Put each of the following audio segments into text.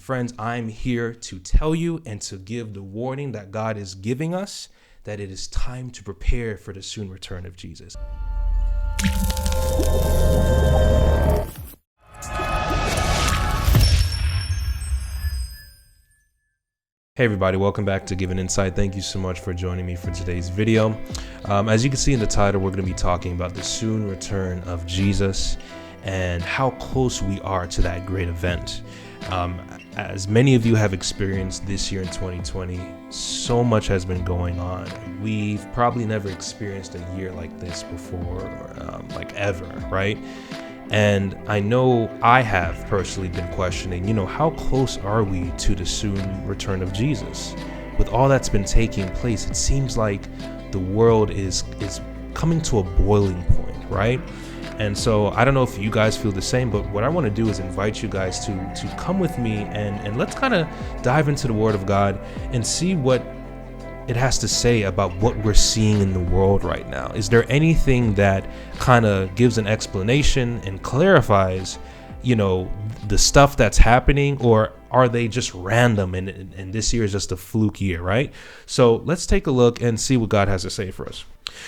friends, I'm here to tell you and to give the warning that God is giving us that it is time to prepare for the soon return of Jesus. Hey everybody, welcome back to Give an Insight. Thank you so much for joining me for today's video. As you can see in the title, we're going to be talking about the soon return of Jesus and how close we are to that great event. As many of you have experienced this year in 2020, so much has been going on. We've probably never experienced a year like this before, like ever, right? And I know I have personally been questioning, how close are we to the soon return of Jesus? With all that's been taking place, it seems like the world is coming to a boiling point, right? And so I don't know if you guys feel the same, but what I want to do is invite you guys to come with me and let's kind of dive into the Word of God and see what it has to say about what we're seeing in the world right now. Is there anything that kind of gives an explanation and clarifies, the stuff that's happening, or are they just random and this year is just a fluke year, right? So let's take a look and see what God has to say for us.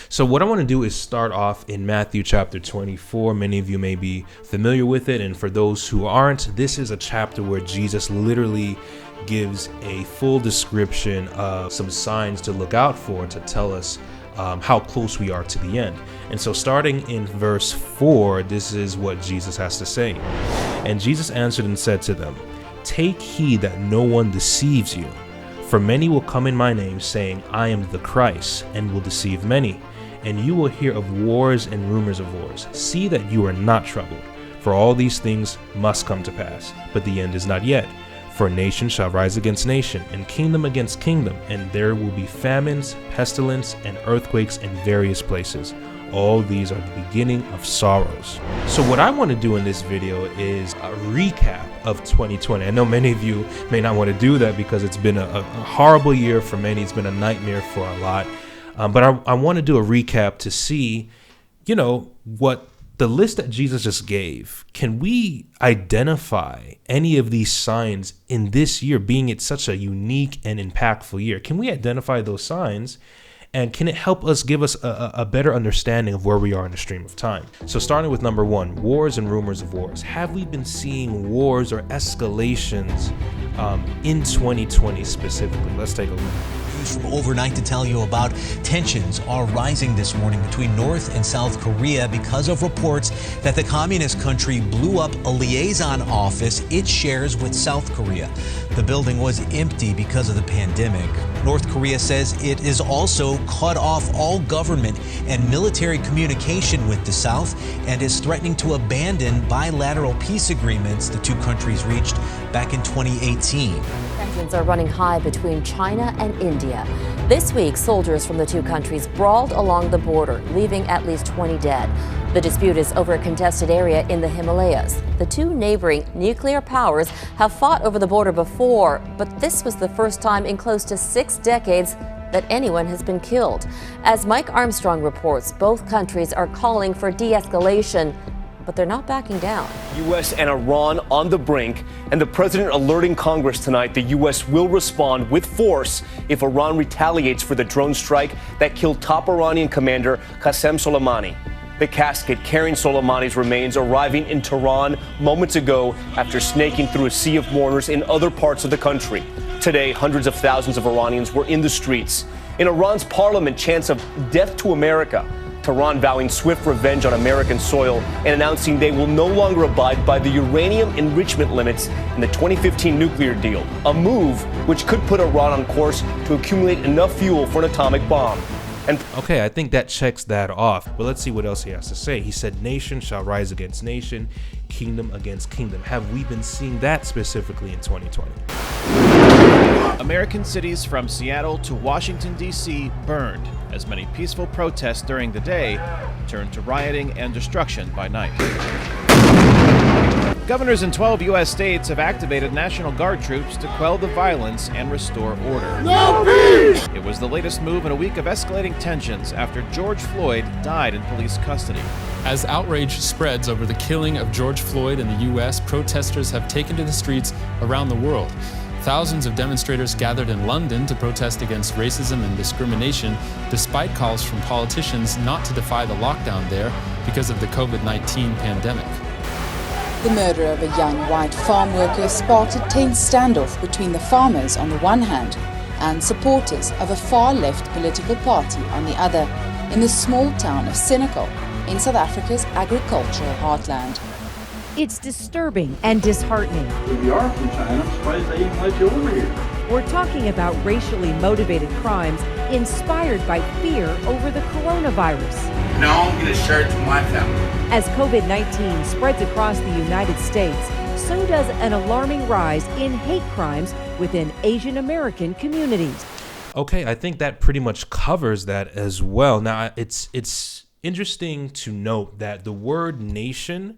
So what I want to do is start off in Matthew chapter 24. Many of you may be familiar with it, and for those who aren't, this is a chapter where Jesus literally gives a full description of some signs to look out for to tell us how close we are to the end. And so starting in verse 4, this is what Jesus has to say. And Jesus answered and said to them, "Take heed that no one deceives you. For many will come in my name, saying, I am the Christ, and will deceive many. And you will hear of wars and rumors of wars. See that you are not troubled, for all these things must come to pass, but the end is not yet. For nation shall rise against nation, and kingdom against kingdom, and there will be famines, pestilence, and earthquakes in various places. All these are the beginning of sorrows." So what I want to do in this video is a recap of 2020. I know many of you may not want to do that because it's been a horrible year for many. It's been a nightmare for a lot. But I want to do a recap to see, what the list that Jesus just gave. Can we identify any of these signs in this year, being it such a unique and impactful year? Can we identify those signs? And can it help us give us a better understanding of where we are in the stream of time? So starting with number 1, wars and rumors of wars. Have we been seeing wars or escalations in 2020 specifically? Let's take a look. From overnight to tell you about tensions are rising this morning between North and South Korea because of reports that the communist country blew up a liaison office it shares with South Korea. The building was empty because of the pandemic. North Korea says it is also cut off all government and military communication with the South and is threatening to abandon bilateral peace agreements the two countries reached back in 2018. Tensions are running high between China and India. This week, soldiers from the two countries brawled along the border, leaving at least 20 dead. The dispute is over a contested area in the Himalayas. The two neighboring nuclear powers have fought over the border before, but this was the first time in close to 6 decades that anyone has been killed. As Mike Armstrong reports, both countries are calling for de-escalation, but they're not backing down. U.S. and Iran on the brink, and the president alerting Congress tonight the U.S. will respond with force if Iran retaliates for the drone strike that killed top Iranian commander Qasem Soleimani. The casket carrying Soleimani's remains arriving in Tehran moments ago after snaking through a sea of mourners in other parts of the country. Today, hundreds of thousands of Iranians were in the streets. In Iran's parliament, chants of death to America. Tehran vowing swift revenge on American soil and announcing they will no longer abide by the uranium enrichment limits in the 2015 nuclear deal, a move which could put Iran on course to accumulate enough fuel for an atomic bomb. Okay, I think that checks that off. But let's see what else he has to say. He said, nation shall rise against nation, kingdom against kingdom. Have we been seeing that specifically in 2020? American cities from Seattle to Washington, D.C. burned as many peaceful protests during the day turned to rioting and destruction by night. Governors in 12 U.S. states have activated National Guard troops to quell the violence and restore order. No peace! It was the latest move in a week of escalating tensions after George Floyd died in police custody. As outrage spreads over the killing of George Floyd in the U.S., protesters have taken to the streets around the world. Thousands of demonstrators gathered in London to protest against racism and discrimination, despite calls from politicians not to defy the lockdown there because of the COVID-19 pandemic. The murder of a young white farm worker sparked a tense standoff between the farmers on the one hand and supporters of a far-left political party on the other in the small town of Senegal in South Africa's agricultural heartland. It's disturbing and disheartening. If you are from China, I'm surprised they even let you over here. We're talking about racially motivated crimes inspired by fear over the coronavirus. Now I'm going to share it to my family. As COVID-19 spreads across the United States, so does an alarming rise in hate crimes within Asian American communities. Okay, I think that pretty much covers that as well. Now, it's interesting to note that the word nation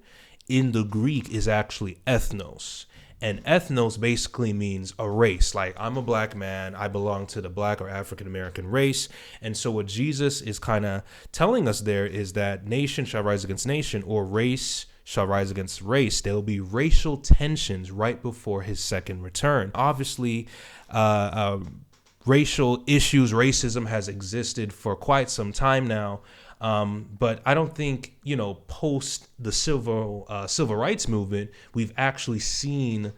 in the Greek is actually ethnos. And ethnos basically means a race. Like, I'm a black man, I belong to the black or African American race. And so what Jesus is kind of telling us there is that nation shall rise against nation, or race shall rise against race. There will be racial tensions right before his second return. Obviously, racial issues, racism has existed for quite some time now. But I don't think, post the civil rights movement, we've actually seen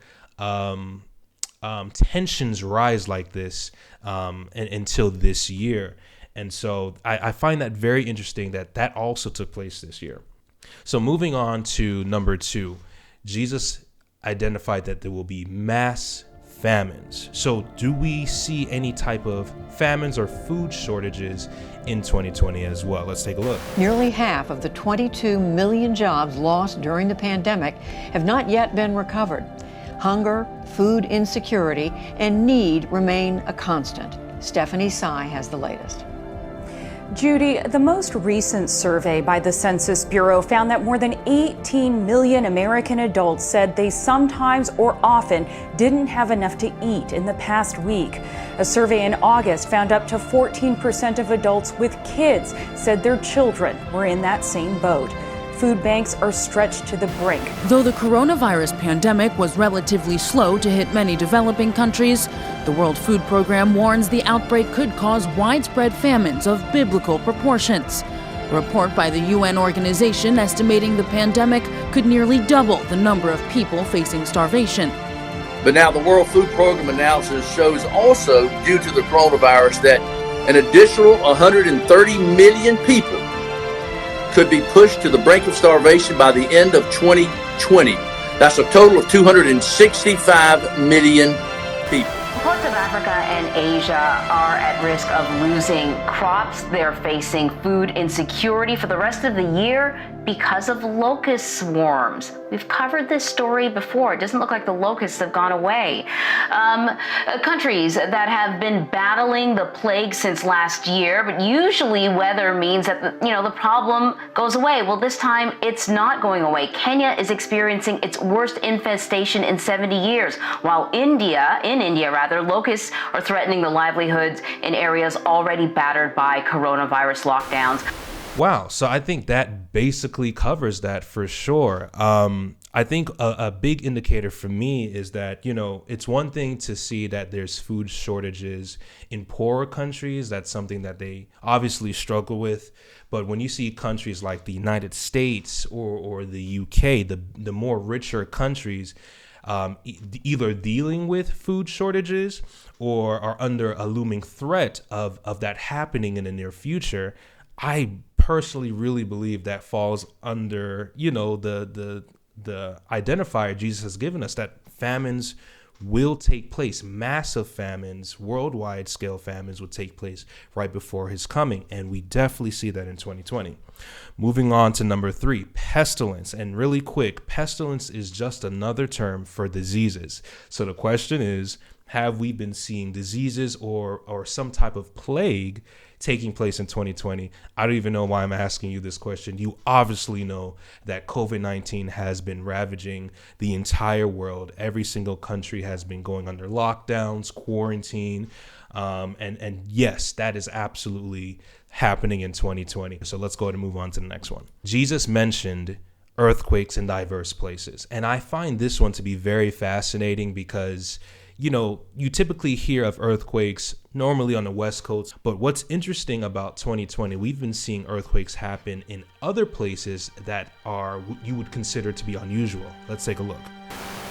tensions rise like this until this year. And so I find that very interesting that also took place this year. So moving on to number 2, Jesus identified that there will be mass famines. So do we see any type of famines or food shortages in 2020 as well? Let's take a look. Nearly half of the 22 million jobs lost during the pandemic have not yet been recovered. Hunger, food insecurity, and need remain a constant. Stephanie Sy has the latest. Judy, the most recent survey by the Census Bureau found that more than 18 million American adults said they sometimes or often didn't have enough to eat in the past week. A survey in August found up to 14% of adults with kids said their children were in that same boat. Food banks are stretched to the brink. Though the coronavirus pandemic was relatively slow to hit many developing countries, the World Food Program warns the outbreak could cause widespread famines of biblical proportions. A report by the UN organization estimating the pandemic could nearly double the number of people facing starvation. But now the World Food Program analysis shows also, due to the coronavirus, that an additional 130 million people could be pushed to the brink of starvation by the end of 2020. That's a total of 265 million people. Parts of Africa and Asia are at risk of losing crops. They're facing food insecurity for the rest of the year because of locust swarms. We've covered this story before. It doesn't look like the locusts have gone away. Countries that have been battling the plague since last year, but usually weather means that the problem goes away. Well, this time it's not going away. Kenya is experiencing its worst infestation in 70 years, while in India, locusts are threatening the livelihoods in areas already battered by coronavirus lockdowns. Wow. So I think that basically covers that for sure. I think a big indicator for me is that, it's one thing to see that there's food shortages in poorer countries. That's something that they obviously struggle with. But when you see countries like the United States or the UK, the more richer countries, either dealing with food shortages or are under a looming threat of that happening in the near future, I personally really believe that falls under, the identifier Jesus has given us, that famines will take place. Massive famines, worldwide scale famines will take place right before his coming. And we definitely see that in 2020. Moving on to number 3, pestilence. And really quick, pestilence is just another term for diseases. So the question is, Have we been seeing diseases or some type of plague taking place in 2020? I don't even know why I'm asking you this question. You obviously know that COVID-19 has been ravaging the entire world. Every single country has been going under lockdowns, quarantine, and yes, that is absolutely happening in 2020. So let's go ahead and move on to the next one. Jesus mentioned earthquakes in diverse places, and I find this one to be very fascinating because you typically hear of earthquakes normally on the West Coast, but what's interesting about 2020, we've been seeing earthquakes happen in other places that you would consider to be unusual. Let's take a look.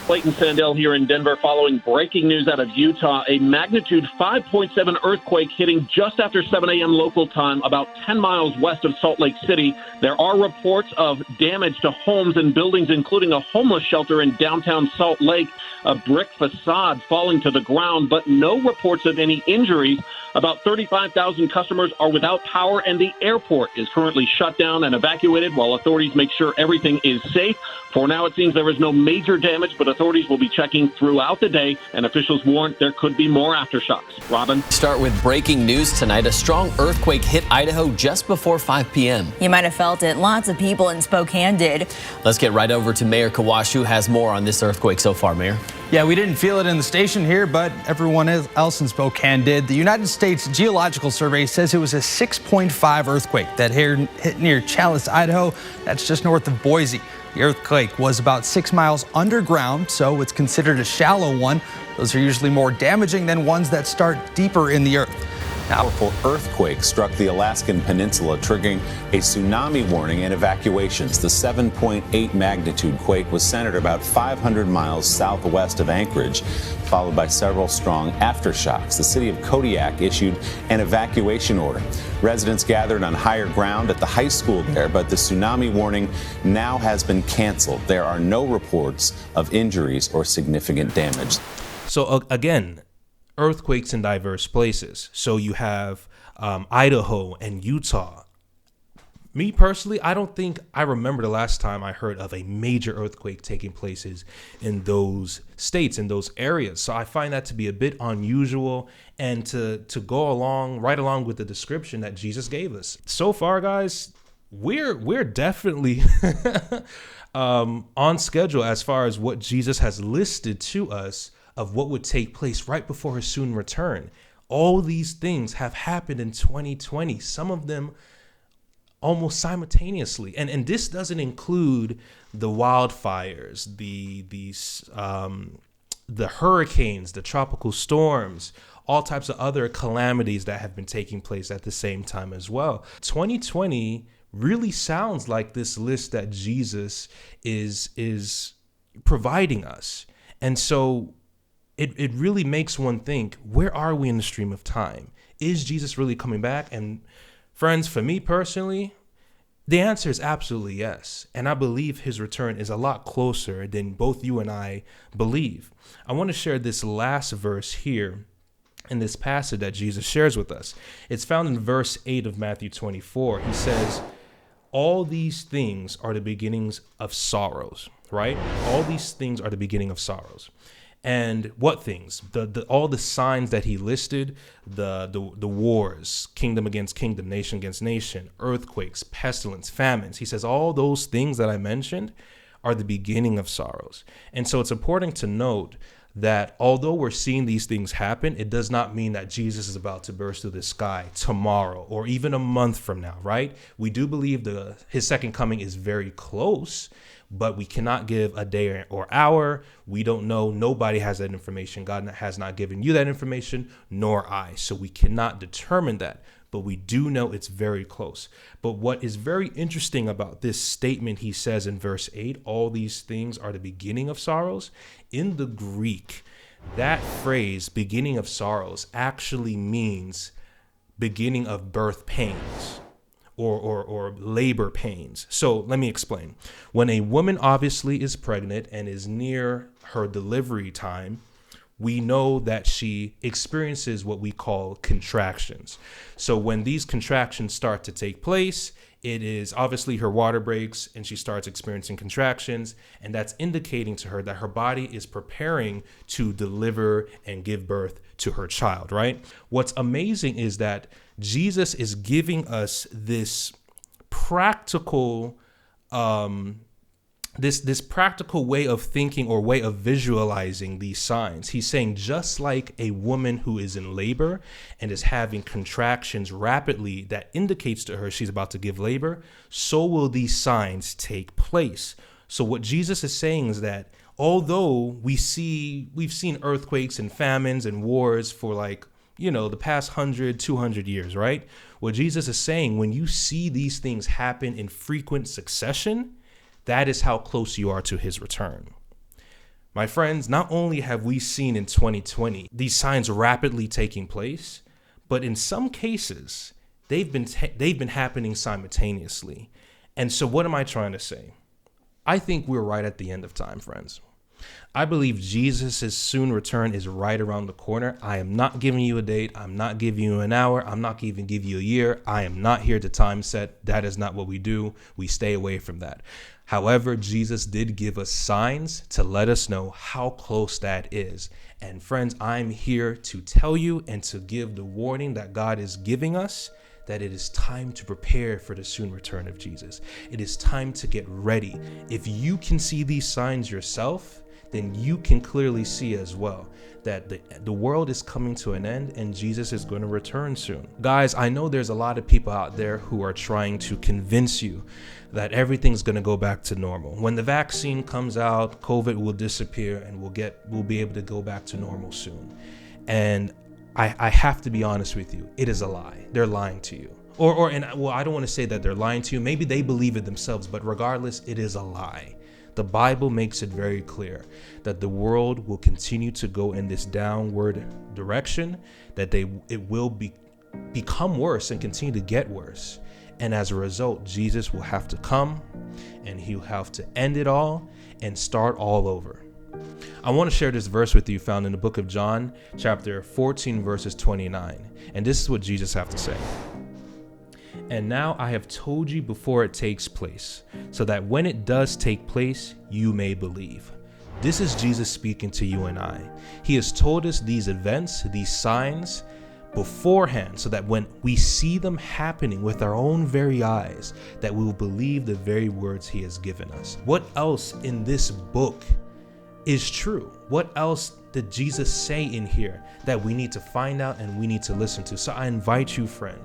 Clayton Sandell here in Denver following breaking news out of Utah. A magnitude 5.7 earthquake hitting just after 7 a.m. local time, about 10 miles west of Salt Lake City. There are reports of damage to homes and buildings, including a homeless shelter in downtown Salt Lake, a brick facade falling to the ground, but no reports of any injuries. About 35,000 customers are without power, and the airport is currently shut down and evacuated while authorities make sure everything is safe. For now, it seems there is no major damage, but authorities will be checking throughout the day, and officials warn there could be more aftershocks. Robin? Start with breaking news tonight. A strong earthquake hit Idaho just before 5 p.m. You might have felt it. Lots of people in Spokane did. Let's get right over to Mayor Kawash, who has more on this earthquake so far. Mayor? Yeah, we didn't feel it in the station here, but everyone else in Spokane did. The United States Geological Survey says it was a 6.5 earthquake that hit near Chalice, Idaho. That's just north of Boise. The earthquake was about 6 miles underground, so it's considered a shallow one. Those are usually more damaging than ones that start deeper in the earth. Powerful earthquake struck the Alaskan Peninsula, triggering a tsunami warning and evacuations. The 7.8 magnitude quake was centered about 500 miles southwest of Anchorage, followed by several strong aftershocks. The city of Kodiak issued an evacuation order. Residents gathered on higher ground at the high school there, but the tsunami warning now has been canceled. There are no reports of injuries or significant damage. So again, earthquakes in diverse places. So you have Idaho and Utah. Me personally, I don't think I remember the last time I heard of a major earthquake taking places in those states, in those areas. So I find that to be a bit unusual and to go right along with the description that Jesus gave us. So far, guys, we're definitely on schedule as far as what Jesus has listed to us of what would take place right before his soon return. All these things have happened in 2020, some of them almost simultaneously. And this doesn't include the wildfires, the hurricanes, the tropical storms, all types of other calamities that have been taking place at the same time as well. 2020 really sounds like this list that Jesus is providing us. And so it really makes one think, where are we in the stream of time? Is Jesus really coming back? And friends, for me personally, the answer is absolutely yes. And I believe his return is a lot closer than both you and I believe. I want to share this last verse here in this passage that Jesus shares with us. It's found in verse 8 of Matthew 24. He says, all these things are the beginnings of sorrows, right? All these things are the beginning of sorrows. And what things? All the signs that he listed, the wars, kingdom against kingdom, nation against nation, earthquakes, pestilence, famines. He says all those things that I mentioned are the beginning of sorrows. And so it's important to note that although we're seeing these things happen, it does not mean that Jesus is about to burst through the sky tomorrow or even a month from now, right? We do believe his second coming is very close, but we cannot give a day or hour. We don't know. Nobody has that information. God has not given you that information, nor I. So we cannot determine that, but we do know it's very close. But what is very interesting about this statement he says in verse 8, all these things are the beginning of sorrows. In the Greek, that phrase, beginning of sorrows, actually means beginning of birth pains. Or labor pains. So let me explain. When a woman obviously is pregnant and is near her delivery time, we know that she experiences what we call contractions. So when these contractions start to take place, it is obviously her water breaks and she starts experiencing contractions, and that's indicating to her that her body is preparing to deliver and give birth to her child, right? What's amazing is that Jesus is giving us this practical this practical way of thinking or way of visualizing these signs. He's saying, just like a woman who is in labor and is having contractions rapidly that indicates to her she's about to give labor, so will these signs take place. So what Jesus is saying is that although we've seen earthquakes and famines and wars for the past 100, 200 years, right? What Jesus is saying, when you see these things happen in frequent succession, that is how close you are to his return. My friends, not only have we seen in 2020 these signs rapidly taking place, but in some cases, they've been happening simultaneously. And so what am I trying to say? I think we're right at the end of time, friends. I believe Jesus' soon return is right around the corner. I am not giving you a date. I'm not giving you an hour. I'm not even giving you a year. I am not here to time set. That is not what we do. We stay away from that. However, Jesus did give us signs to let us know how close that is. And friends, I'm here to tell you and to give the warning that God is giving us, that it is time to prepare for the soon return of Jesus. It is time to get ready. If you can see these signs yourself, then you can clearly see as well that the world is coming to an end and Jesus is going to return soon. Guys, I know there's a lot of people out there who are trying to convince you that everything's going to go back to normal. When the vaccine comes out, COVID will disappear and we'll be able to go back to normal soon. And I have to be honest with you, it is a lie. They're lying to you. I don't want to say that they're lying to you. Maybe they believe it themselves, but regardless, it is a lie. The Bible makes it very clear that the world will continue to go in this downward direction, that it will become worse and continue to get worse. And as a result, Jesus will have to come and he'll have to end it all and start all over. I want to share this verse with you found in the book of John, chapter 14, verses 29. And this is what Jesus has to say. And now I have told you before it takes place, so that when it does take place, you may believe. This is Jesus speaking to you and I. He has told us these events, these signs beforehand, so that when we see them happening with our own very eyes, that we will believe the very words he has given us. What else in this book is true? What else did Jesus say in here that we need to find out and we need to listen to? So I invite you, friend,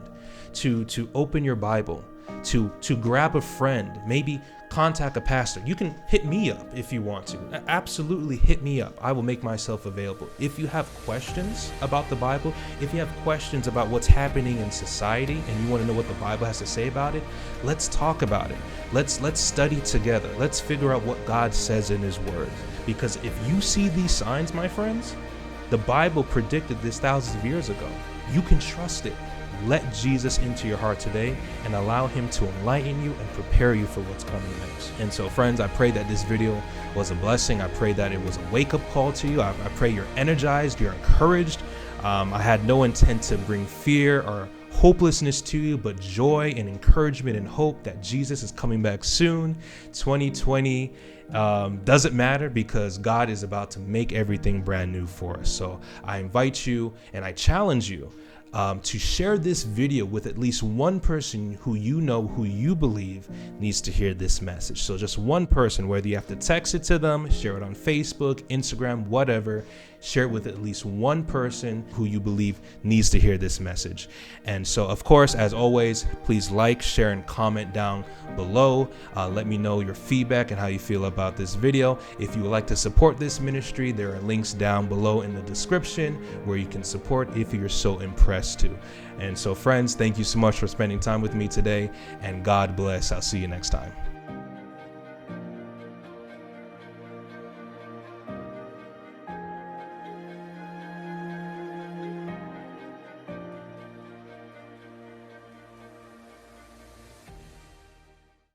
to open your Bible, to grab a friend, maybe contact a pastor. You can hit me up if you want to. Absolutely hit me up. I will make myself available. If you have questions about the Bible, if you have questions about what's happening in society and you want to know what the Bible has to say about it, let's talk about it. Let's study together. Let's figure out what God says in his word. Because if you see these signs, my friends, the Bible predicted this thousands of years ago. You can trust it. Let Jesus into your heart today and allow him to enlighten you and prepare you for what's coming next. And so, friends, I pray that this video was a blessing. I pray that it was a wake-up call to you. I pray you're energized, you're encouraged. I had no intent to bring fear or hopelessness to you, but joy and encouragement and hope that Jesus is coming back soon. 2020 doesn't matter, because God is about to make everything brand new for us. So I invite you and I challenge you to share this video with at least one person who you know, who you believe needs to hear this message. So just one person, whether you have to text it to them, share it on Facebook, Instagram, whatever, share it with at least one person who you believe needs to hear this message. And so, of course, as always, please like, share, and comment down below. Let me know your feedback and how you feel about this video. If you would like to support this ministry, there are links down below in the description where you can support if you're so impressed to. And so, friends, thank you so much for spending time with me today, and God bless. I'll see you next time.